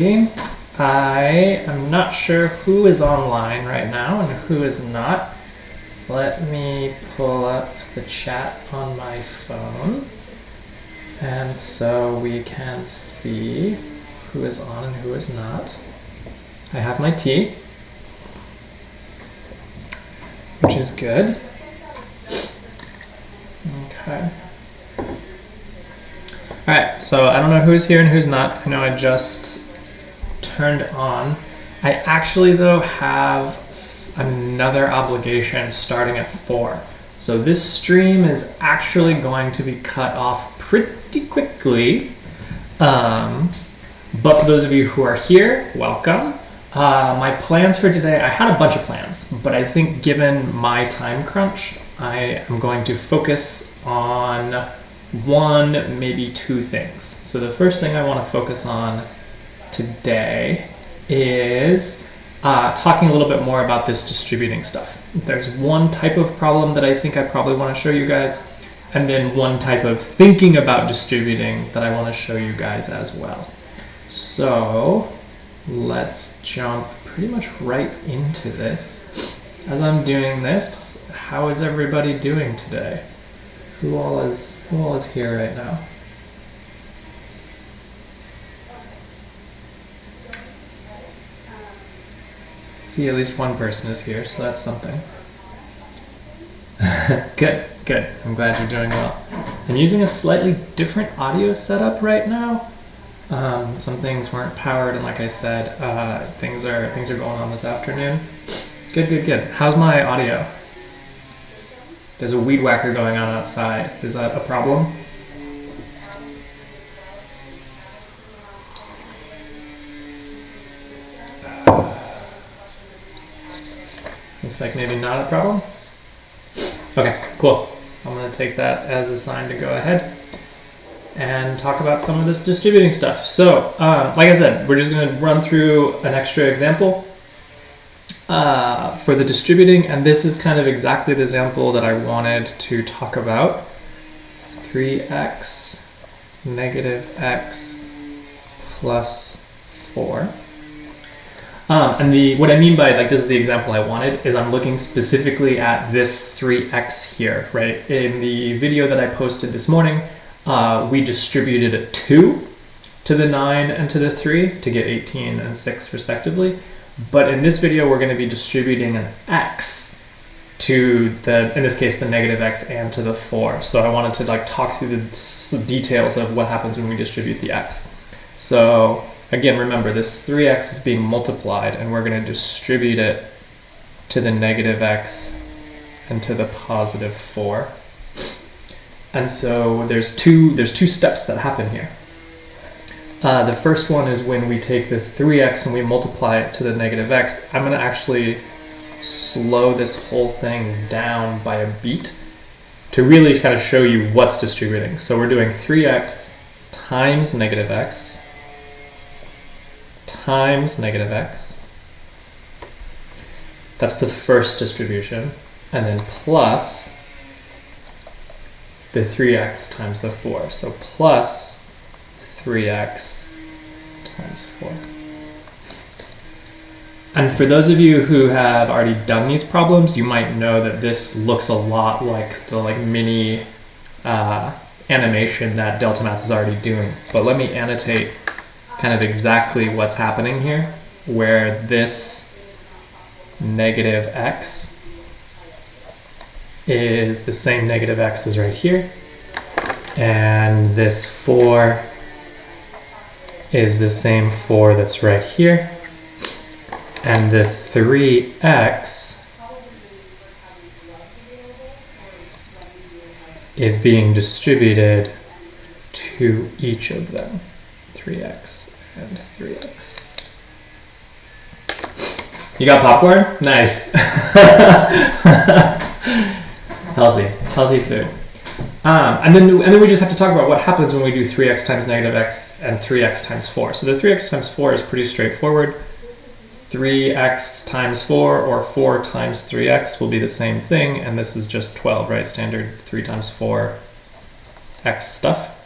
I am not sure who is online right now and who is not. Let me pull up the chat on my phone, and so we can see who is on and who is not. I have my tea, which is good. Okay. Alright, so I don't know who's here and who's not. I know I just turned on. I actually, though, have another obligation starting at 4. So this stream is actually going to be cut off pretty quickly. But for those of you who are here, welcome. My plans for today, I had a bunch of plans, but I think given my time crunch, I am going to focus on one, maybe two things. So the first thing I want to focus on today is talking a little bit more about this distributing stuff. There's one type of problem that I think I probably want to show you guys, and then one type of thinking about distributing that I want to show you guys as well. So let's jump pretty much right into this. As I'm doing this, how is everybody doing today? Who all is here right now? See, at least one person is here, so that's something. Good. I'm glad you're doing well. I'm using a slightly different audio setup right now. Some things weren't powered, and like I said, things are going on this afternoon. Good. How's my audio? There's a weed whacker going on outside. Is that a problem? Looks like maybe not a problem. Okay, cool. I'm going to take that as a sign to go ahead and talk about some of this distributing stuff. So, like I said, we're just going to run through an extra example for the distributing, and this is kind of exactly the example that I wanted to talk about. 3x negative x plus 4. And what I mean by like this is the example I wanted is I'm looking specifically at this 3x here, right? In the video that I posted this morning, we distributed a 2 to the 9 and to the 3 to get 18 and 6 respectively. But in this video, we're going to be distributing an x to the, in this case, the negative x and to the 4. So I wanted to like talk through the details of what happens when we distribute the x. So again, remember this 3x is being multiplied, and we're going to distribute it to the negative x and to the positive 4. And so there's two steps that happen here. The first one is when we take the 3x and we multiply it to the negative x. I'm going to actually slow this whole thing down by a beat to really kind of show you what's distributing. So we're doing 3x times negative x times negative x. That's the first distribution. And then plus the 3x times the 4. So plus 3x times 4. And for those of you who have already done these problems, you might know that this looks a lot like the mini animation that DeltaMath is already doing. But let me annotate kind of exactly what's happening here, where this negative x is the same negative x as right here, and this 4 is the same 4 that's right here, and the 3x is being distributed to each of them, 3x and 3x. You got popcorn? Nice. Healthy food. And then we just have to talk about what happens when we do 3x times negative x and 3x times 4. So the 3x times 4 is pretty straightforward. 3x times 4 or 4 times 3x will be the same thing, and this is just 12, right? Standard 3 times 4 x stuff.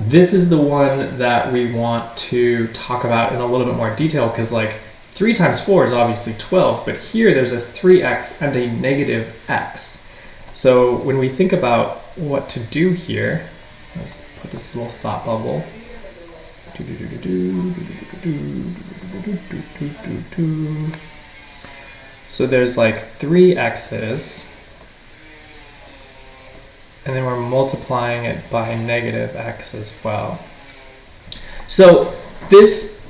This is the one that we want to talk about in a little bit more detail, because like 3 times 4 is obviously 12, but here there's a 3x and a negative x. So when we think about what to do here, let's put this little thought bubble. So there's like 3 x's, and then we're multiplying it by negative x as well. So this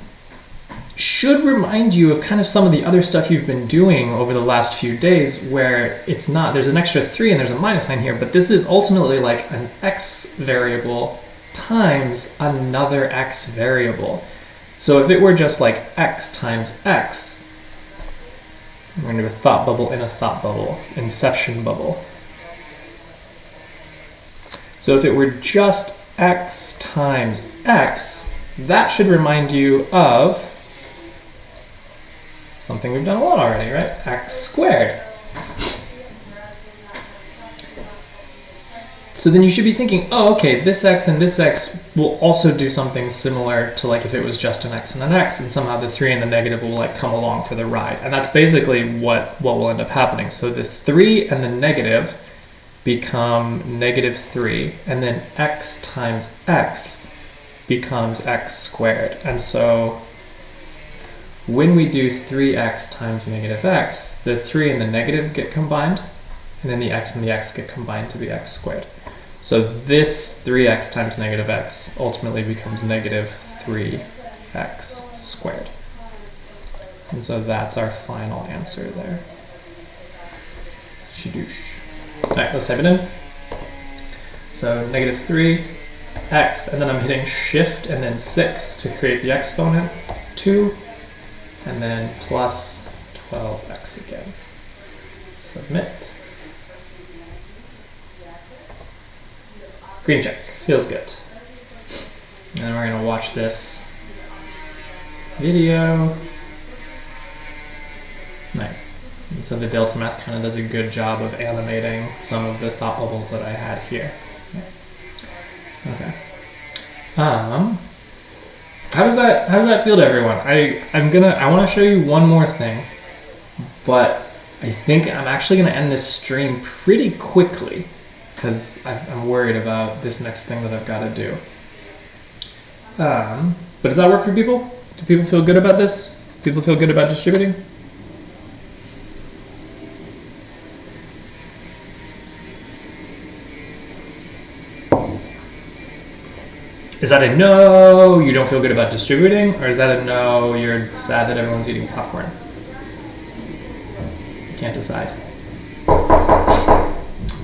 should remind you of kind of some of the other stuff you've been doing over the last few days, where it's not, there's an extra 3 and there's a minus sign here, but this is ultimately like an x variable times another x variable. So if it were just like x times x, I'm going to do a thought bubble in a thought bubble, inception bubble. So if it were just x times x, that should remind you of something we've done a lot already, right? X squared. So then you should be thinking, oh, okay, this x and this x will also do something similar to like if it was just an x and an x, and somehow the 3 and the negative will like come along for the ride. And that's basically what will end up happening. So the 3 and the negative become negative 3, and then x times x becomes x squared. And so when we do 3x times negative x, the 3 and the negative get combined, and then the x and the x get combined to the x squared. So this 3x times negative x ultimately becomes negative 3x squared. And so that's our final answer there. Shadoosh. All right, let's type it in. So negative 3x, and then I'm hitting shift and then 6 to create the exponent, 2, and then plus 12x again. Submit. Green check, feels good. And then we're gonna watch this video. Nice. And so the DeltaMath kind of does a good job of animating some of the thought bubbles that I had here. Okay. How does that feel to everyone? I want to show you one more thing, but I think I'm actually going to end this stream pretty quickly because I'm worried about this next thing that I've got to do. But does that work for people? Do people feel good about this? Do people feel good about distributing? Is that a no, you don't feel good about distributing? Or is that a no, you're sad that everyone's eating popcorn? You can't decide.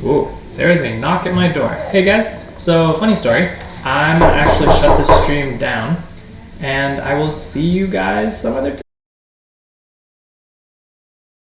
Ooh, there is a knock at my door. Hey guys, so funny story. I'm gonna actually shut this stream down and I will see you guys some other time.